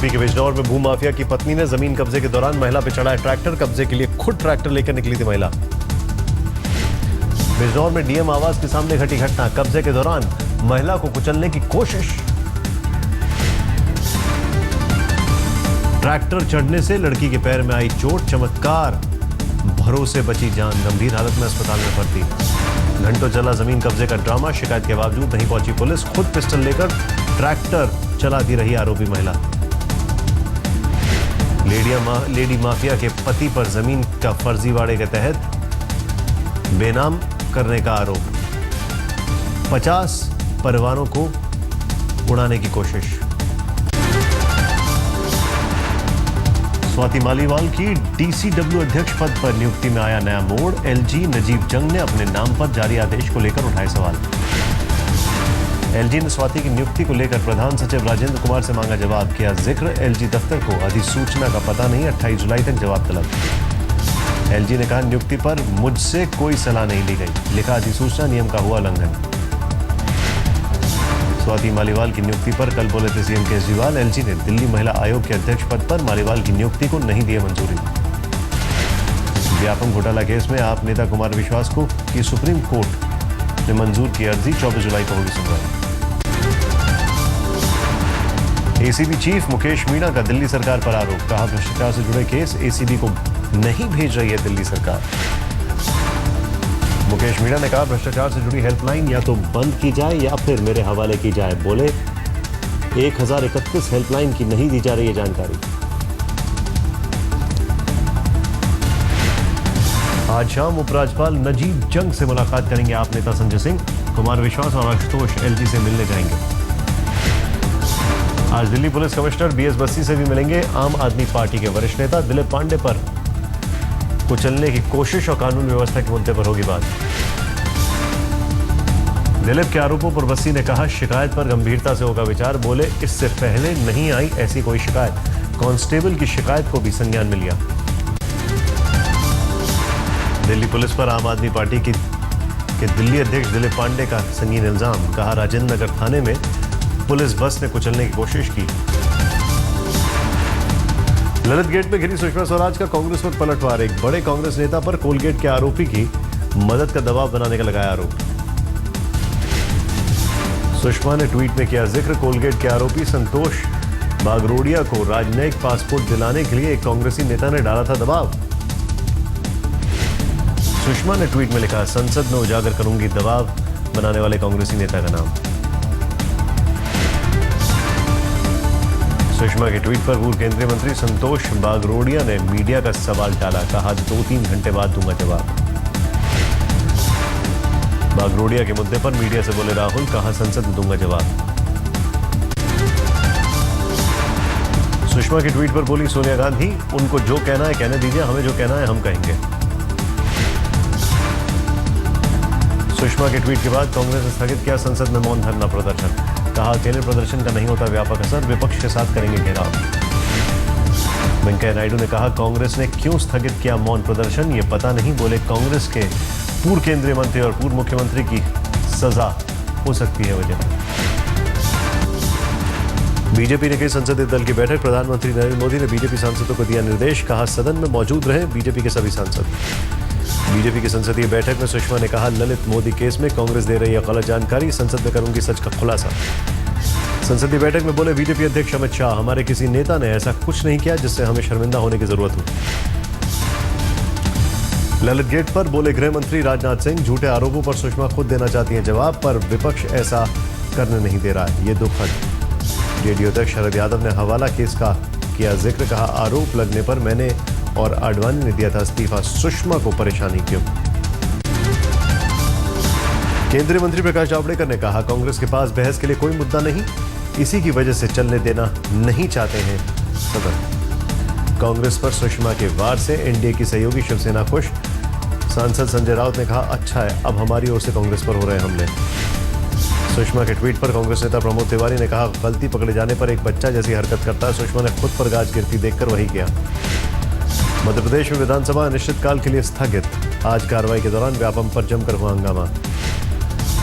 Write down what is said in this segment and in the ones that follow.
UP के बिजनौर में भूमाफिया की पत्नी ने जमीन कब्जे के दौरान महिला पे चढ़ाया ट्रैक्टर। कब्जे के लिए खुद ट्रैक्टर लेकर निकली थी महिला। बिजनौर में डीएम आवास के सामने घटी घटना। कब्जे के दौरान महिला को कुचलने की कोशिश। ट्रैक्टर चढ़ने से लड़की के पैर में आई चोट। चमत्कार भरोसे बची जान। गंभीर हालत में अस्पताल में भर्ती। घंटों चला जमीन कब्जे का ड्रामा। शिकायत के बावजूद नहीं पहुंची पुलिस। खुद पिस्टल लेकर ट्रैक्टर चलाती रही आरोपी महिला। लेडी माफिया के पति पर जमीन का फर्जीवाड़े के तहत बेनाम करने का आरोप। 50 परिवारों को उड़ाने की कोशिश। स्वाति मालीवाल की डीसीडब्ल्यू अध्यक्ष पद पर नियुक्ति में आया नया मोड़। एलजी नजीब जंग ने अपने नाम पर जारी आदेश को लेकर उठाए सवाल। एलजी ने स्वाति की नियुक्ति को लेकर प्रधान सचिव राजेंद्र कुमार से मांगा जवाब। किया जिक्र एलजी दफ्तर को अधिसूचना का पता नहीं। 28 जुलाई तक जवाब तलब। एलजी ने कहा नियुक्ति पर मुझसे कोई सलाह नहीं ली गई। लिखा अधिसूचना नियम का हुआ उल्लंघन। स्वाति मालीवाल की नियुक्ति पर कल बोले थे सीएम केजरीवाल। एलजी ने दिल्ली महिला आयोग के अध्यक्ष पद पर मालीवाल की नियुक्ति को नहीं दी मंजूरी। व्यापम घोटाला केस में आप नेता कुमार विश्वास को की सुप्रीम कोर्ट ने मंजूर की अर्जी। 24 जुलाई को होगी सुनवाई। एसीबी चीफ मुकेश मीणा का दिल्ली सरकार पर आरोप। कहा भ्रष्टाचार से जुड़े केस एसीबी को नहीं भेज रही है दिल्ली सरकार। मुकेश मीणा ने कहा भ्रष्टाचार से जुड़ी हेल्पलाइन या तो बंद की जाए या फिर मेरे हवाले की जाए। बोले 1031 हेल्पलाइन की नहीं दी जा रही है जानकारी। आज शाम उपराज्यपाल नजीब जंग से मुलाकात करेंगे आप नेता संजय सिंह। कुमार विश्वास और आशुतोष एलजी से मिलने जाएंगे। आज Delhi police commissioner B S Bassi से भी मिलेंगे आम आदमी पार्टी के वरिष्ठ नेता। दिलीप पांडे पर कुचलने की कोशिश और कानून व्यवस्था के मुद्दे पर होगी बात। दिलीप के आरोपों पर बस्सी ने कहा शिकायत पर गंभीरता से होगा विचार। बोले इससे पहले नहीं आई ऐसी कोई शिकायत। कांस्टेबल की शिकायत को भी संज्ञान में लिया। दिल्ली पुलिस पर आम आदमी पार्टी के दिल्ली अध्यक्ष दिलीप पांडे का संगीन इल्जाम। कहा राजेंद्र नगर थाने में पुलिस बस ने कुचलने की कोशिश की। ललित गेट में घिरी सुषमा स्वराज का कांग्रेस पर पलटवार। एक बड़े कांग्रेस नेता पर कोलगेट के आरोपी की मदद का दबाव बनाने का लगाया आरोप। सुषमा ने ट्वीट में किया जिक्र कोलगेट के आरोपी संतोष बागरोडिया को राजनयिक पासपोर्ट दिलाने के लिए एक कांग्रेसी नेता ने डाला था दबाव। सुषमा ने ट्वीट में लिखा संसद में उजागर करूंगी दबाव बनाने वाले कांग्रेसी नेता का नाम। सुषमा के ट्वीट पर पूर्व केंद्रीय मंत्री संतोष बागरोडिया ने मीडिया का सवाल टाला। कहा 2-3 घंटे बाद दूंगा जवाब। बागरोडिया के मुद्दे पर मीडिया से बोले राहुल। कहा संसद में दूंगा जवाब। सुषमा के ट्वीट पर बोली सोनिया गांधी उनको जो कहना है कहने दीजिए, हमें जो कहना है हम कहेंगे। सुषमा के ट्वीट के बाद कांग्रेस ने स्थगित किया संसद में मौन धरना प्रदर्शन। कहा अकेले प्रदर्शन का नहीं होता व्यापक असर। विपक्ष के साथ करेंगे घेराव। वेंकैया नायडू ने कहा कांग्रेस ने क्यों स्थगित किया मौन प्रदर्शन ये पता नहीं। बोले कांग्रेस के पूर्व केंद्रीय मंत्री और पूर्व मुख्यमंत्री की सजा हो सकती है वजह। बीजेपी ने की संसदीय दल की बैठक। प्रधानमंत्री नरेंद्र मोदी ने बीजेपी सांसदों को दिया निर्देश। कहा सदन में मौजूद रहे बीजेपी के सभी सांसद। बीजेपी की संसदीय बैठक में सुषमा ने कहा ललित मोदी केस में कांग्रेस दे रही है गलत जानकारी। संसद में करूंगी सच का खुलासा। संसदीय बैठक में बोले बीजेपी अध्यक्ष अमित शाह हमारे किसी नेता ने ऐसा कुछ नहीं किया जिससे हमें शर्मिंदा होने की जरूरत हो। ललित गेट पर बोले गृह मंत्री राजनाथ सिंह झूठे आरोपों पर सुषमा खुद देना चाहती हैं जवाब, पर विपक्ष ऐसा करने नहीं दे रहा है, ये दुखद। जेडीयू अध्यक्ष शरद यादव ने हवाला केस का किया जिक्र। कहा आरोप लगने पर मैंने और आडवाणी ने दिया था इस्तीफा। सुषमा को परेशानी क्यों। केंद्रीय मंत्री प्रकाश जावड़ेकर ने कहा कांग्रेस के पास बहस के लिए कोई मुद्दा नहीं, इसी की वजह से चलने देना नहीं चाहते हैं सदन। कांग्रेस पर सुषमा के वार से एनडीए की सहयोगी शिवसेना खुश। सांसद संजय राउत ने कहा अच्छा है अब हमारी ओर से कांग्रेस पर हो रहे हमले। सुषमा के ट्वीट पर कांग्रेस नेता प्रमोद तिवारी ने कहा गलती पकड़े जाने पर एक बच्चा जैसी हरकत करता है। सुषमा ने खुद पर गाज गिरती देखकर वही किया। मध्य प्रदेश में विधानसभा अनिश्चितकाल के लिए स्थगित। आज कार्रवाई के दौरान व्यापम पर जमकर हुआ हंगामा।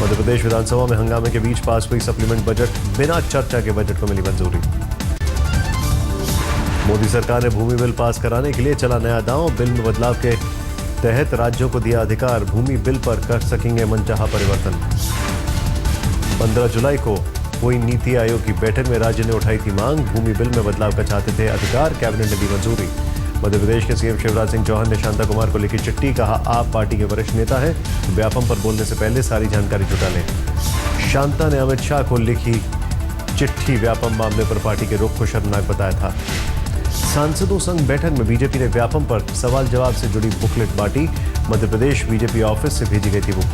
मध्य प्रदेश विधानसभा में हंगामे के बीच पास हुई सप्लीमेंट बजट। बिना चर्चा के बजट को मिली मंजूरी। मोदी सरकार ने भूमि बिल पास कराने के लिए चला नया दांव। बिल में बदलाव के तहत राज्यों को दिया अधिकार, भूमि बिल पर कर सकेंगे मनचाहा परिवर्तन। 15 जुलाई को हुई नीति आयोग की बैठक में राज्य ने उठाई थी मांग, भूमि बिल में बदलाव का चाहते थे अधिकार, कैबिनेट ने दी मंजूरी। मध्य प्रदेश के सीएम शिवराज सिंह चौहान ने शांता कुमार को लिखी चिट्ठी, कहा आप पार्टी के वरिष्ठ नेता हैं, व्यापम पर बोलने से पहले सारी जानकारी जुटा लें। शांता ने अमित शाह को लिखी चिट्ठी व्यापम मामले पर पार्टी के रुख को शर्मनाक बताया था। सांसदों संघ बैठक में बीजेपी ने व्यापम पर सवाल जवाब से जुड़ी बुकलेट बांटी। मध्य प्रदेश बीजेपी ऑफिस से भेजी गई थी बुक।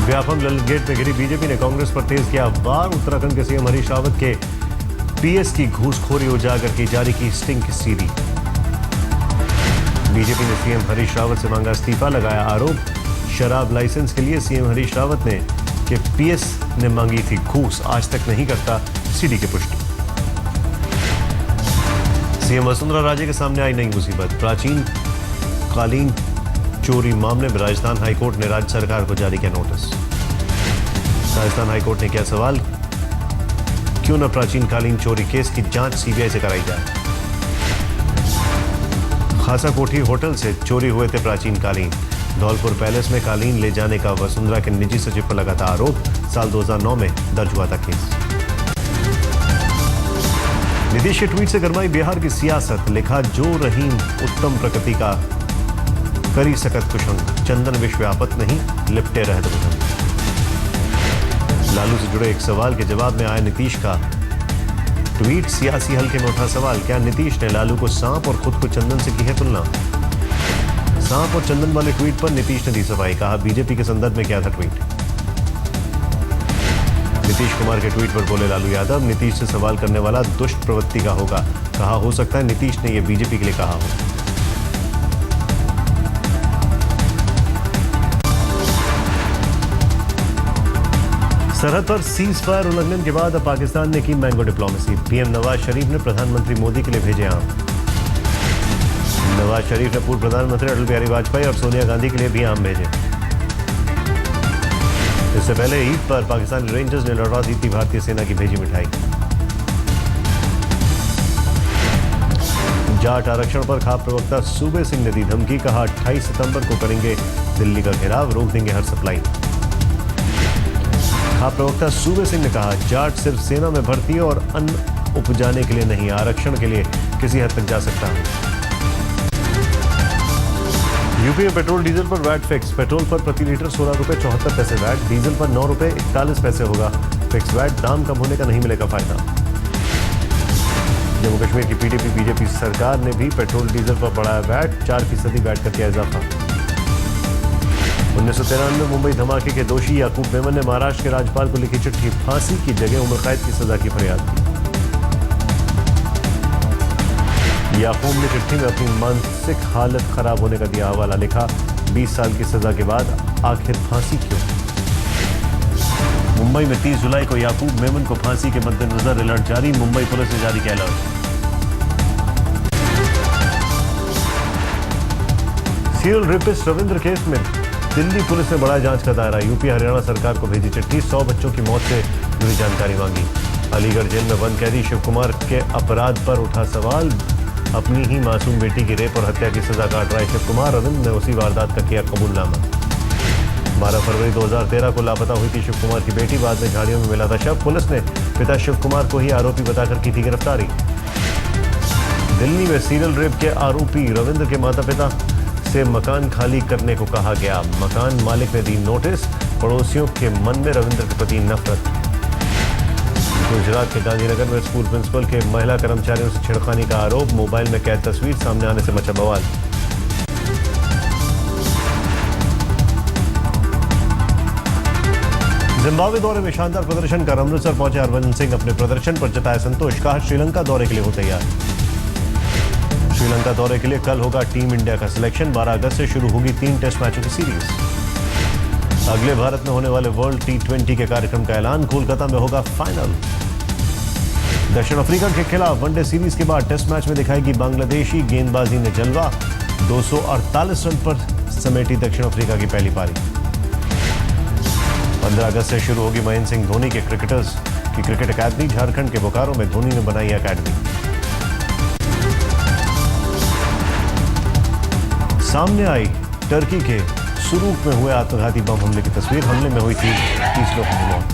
व्यापम ललगेट में घिरी बीजेपी ने कांग्रेस पर तेज किया वार। उत्तराखंड के सीएम हरीश रावत के पीएस की घूसखोरी उजागर की, जारी की स्टिंग की सीडी। बीजेपी ने सीएम हरीश रावत से मांगा इस्तीफा, लगाया आरोप शराब लाइसेंस के लिए सीएम हरीश रावत ने कि पीएस ने मांगी थी घूस, आज तक नहीं करता सीडी की पुष्टि। सीएम वसुंधरा राजे के सामने आई नई मुसीबत। प्राचीन कालीन चोरी मामले में राजस्थान हाईकोर्ट ने राज्य सरकार को जारी किया नोटिस। राजस्थान हाईकोर्ट ने किया सवाल, क्यों न प्राचीन कालीन चोरी केस की जांच सीबीआई से कराई जाए। खासा कोठी होटल से चोरी हुए थे प्राचीन कालीन। धौलपुर पैलेस में कालीन ले जाने का वसुंधरा के निजी सचिव पर लगा था आरोप। साल 2009 में दर्ज हुआ था केस। नीतीश के ट्वीट से गरमाई बिहार की सियासत, लिखा जो रहीम उत्तम प्रकृति का करी सकत कुशंग, चंदन विश्व आपत नहीं, लिपटे रह दो। लालू से जुड़े एक सवाल के जवाब में आया नीतीश का ट्वीट, सियासी हल्के में उठा सवाल, क्या नीतीश ने लालू को सांप और खुद को चंदन से की है तुलना। सांप और चंदन वाले ट्वीट पर नीतीश ने दी सफाई, कहा बीजेपी के संदर्भ में क्या था ट्वीट। नीतीश कुमार के ट्वीट पर बोले लालू यादव, नीतीश से सवाल करने वाला दुष्ट प्रवृत्ति का होगा, कहा हो सकता है नीतीश ने यह बीजेपी के लिए कहा हो। सरहद पर सीज फायर उल्लंघन के बाद अब पाकिस्तान ने की mango diplomacy. PM Nawaz Sharif ने प्रधानमंत्री मोदी के लिए भेजे आम। नवाज शरीफ ने पूर्व प्रधानमंत्री अटल बिहारी वाजपेयी और सोनिया गांधी के लिए भी आम भेजे। इससे पहले ईद पर पाकिस्तानी रेंजर्स ने लौटा दी थी भारतीय सेना की भेजी मिठाई। जाट आरक्षण पर खाप प्रवक्ता सूबे सिंह ने दी धमकी, कहा 28 सितंबर को करेंगे दिल्ली का घेराव, रोक देंगे हर सप्लाई। प्रवक्ता सूबे सिंह ने कहा जाट सिर्फ सेना में भर्ती और अन्न उपजाने के लिए नहीं, आरक्षण के लिए किसी हद तक जा सकता है। यूपी में पेट्रोल डीजल पर वैट फिक्स। पेट्रोल पर प्रति लीटर 16 रुपए 74 पैसे वैट, डीजल पर 9 रुपए 41 पैसे होगा फिक्स वैट। दाम कम होने का नहीं मिलेगा फायदा। जम्मू कश्मीर की पीडीपी बीजेपी सरकार ने भी पेट्रोल डीजल पर बढ़ाया वैट, 4% वैट का किया इजाफा। 1993 में मुंबई धमाके के दोषी याकूब मेमन ने महाराष्ट्र के राज्यपाल को लिखी चिट्ठी, फांसी की जगह उम्र कैद की सजा की फरियाद की। याकूब ने चिट्ठी में अपनी मानसिक हालत खराब होने का दिया हवाला, लिखा 20 साल की सजा के बाद आखिर फांसी क्यों। मुंबई में 30 जुलाई को याकूब मेमन को फांसी के मद्देनजर अलर्ट जारी, मुंबई पुलिस ने जारी किया alert. Serial rapist Ravindra case में दिल्ली पुलिस ने बढ़ाया जांच का दायरा, यूपी हरियाणा सरकार को भेजी चिट्ठी, 100 बच्चों की मौत से जुड़ी जानकारी मांगी। अलीगढ़ जेल में बंद कैदी शिव कुमार के अपराध पर उठा सवाल, अपनी ही मासूम बेटी की रेप और हत्या की सजा काट रहा है शिव कुमार। रविंद्र ने उसी वारदात का किया कबूलनामा। 12 फरवरी 2013 को लापता हुई थी शिव कुमार की बेटी, बाद में झाड़ियों में मिला था शव। पुलिस ने पिता शिव कुमार को ही आरोपी बताकर की थी गिरफ्तारी। दिल्ली में सीरियल रेप के आरोपी रविंद्र के माता पिता से मकान खाली करने को कहा गया, मकान मालिक ने दी नोटिस। पड़ोसियों के मन में रविंद्र के प्रति नफरत। गुजरात के गांधीनगर में स्कूल प्रिंसिपल के महिला कर्मचारियों से छेड़खानी का आरोप, मोबाइल में कैद तस्वीर सामने आने से मचा बवाल। जिम्बाब्वे दौरे में शानदार प्रदर्शन कर अमृतसर पहुंचे हरभजन सिंह, अपने प्रदर्शन पर जताया संतोष, कहा श्रीलंका दौरे के लिए हो तैयार। श्रीलंका दौरे के लिए कल होगा टीम इंडिया का सिलेक्शन, 12 अगस्त से शुरू होगी 3 टेस्ट मैचों की सीरीज। अगले भारत में होने वाले वर्ल्ड T20 के कार्यक्रम का ऐलान, कोलकाता में होगा फाइनल। दक्षिण अफ्रीका के खिलाफ वनडे सीरीज के बाद टेस्ट मैच में दिखाएगी बांग्लादेशी गेंदबाजी ने जलवा, 248 रन पर समेटी दक्षिण अफ्रीका की पहली पारी। 15 अगस्त से शुरू होगी महेंद्र सिंह धोनी के क्रिकेटर्स की क्रिकेट अकादमी, झारखंड के बोकारो में धोनी ने बनाई अकादमी। सामने आई टर्की के सुरूक में हुए आत्मघाती बम हमले की तस्वीर। हमले में हुई थी 30 लोगों की मौत।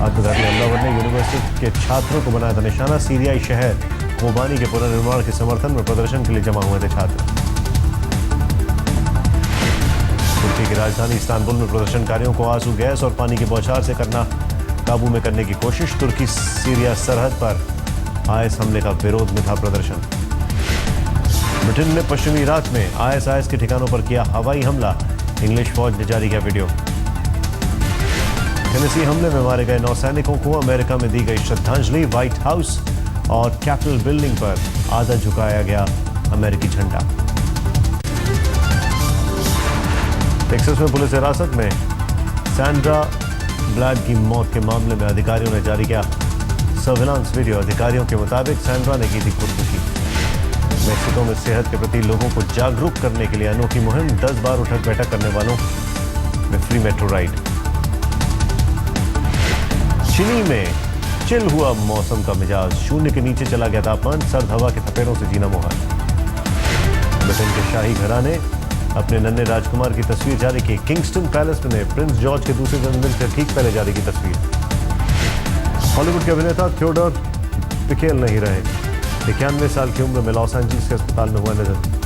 आत्मघाती हमलावर ने यूनिवर्सिटी के छात्रों को बनाया था निशाना। सीरियाई शहर कोबानी के पुनर्निर्माण के समर्थन में प्रदर्शन के लिए जमा हुए थे छात्र। तुर्की की राजधानी इस्तांबुल में प्रदर्शनकारियों को आंसू गैस और पानी की बौछार से काबू में करने की कोशिश। तुर्की सीरिया सरहद पर आईएस हमले का विरोध में था प्रदर्शन। ब्रिटेन ने पश्चिमी इराक में आईएसआईएस के ठिकानों पर किया हवाई हमला। इंग्लिश फौज ने जारी किया वीडियो। टेनेसी हमले में मारे गए 9 सैनिकों को अमेरिका में दी गई श्रद्धांजलि। व्हाइट हाउस और कैपिटल बिल्डिंग पर आधा झुकाया गया अमेरिकी झंडा। टेक्सास में पुलिस हिरासत में सैंड्रा ब्लैड की मौत के मामले में अधिकारियों ने जारी किया सर्विलांस वीडियो। अधिकारियों के मुताबिक सैंड्रा ने की थी खुदकुशी। मेक्सिको में सेहत के प्रति लोगों को जागरूक करने के लिए अनोखी मुहिम। 10 बार उठक बैठक करने वालों में फ्री मेट्रो राइड। चिली में चिल हुआ मौसम का मिजाज। 0 के नीचे चला गया तापमान। सर्द हवा के थपेड़ों से जीना मुहाल। ब्रिटेन के शाही घराने अपने नन्हे राजकुमार की तस्वीर जारी की। किंगस्टन पैलेस ने प्रिंस जॉर्ज के दूसरे जन्मदिन से ठीक पहले जारी की तस्वीर। हॉलीवुड के अभिनेता थियोडोर पिकेल नहीं रहे। 91 साल की उम्र में लॉस एंजल्स के अस्पताल में हुआ निधन।